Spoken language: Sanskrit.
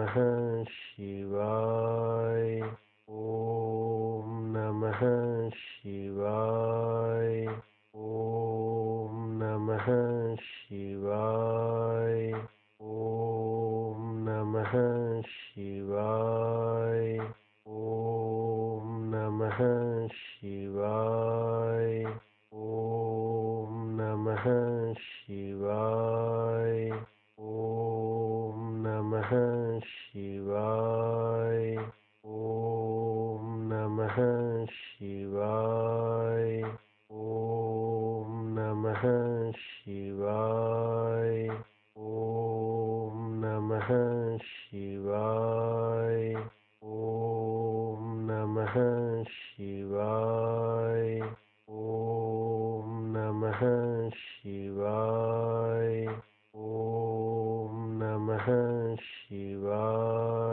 नमः शिवाय। ॐ नमः शिवाय। ॐ नमः शिवाय। ॐ नमः शिवाय। ॐ नमः शिवाय। ॐ नमः शिवाय। ॐ नमः शिवाय। ॐ नमः शिवाय। ॐ नमः शिवाय। ॐ नमः शिवाय। ॐ नमः शिवाय। ॐ नमः शिवाय। ॐ नमः शिवाय।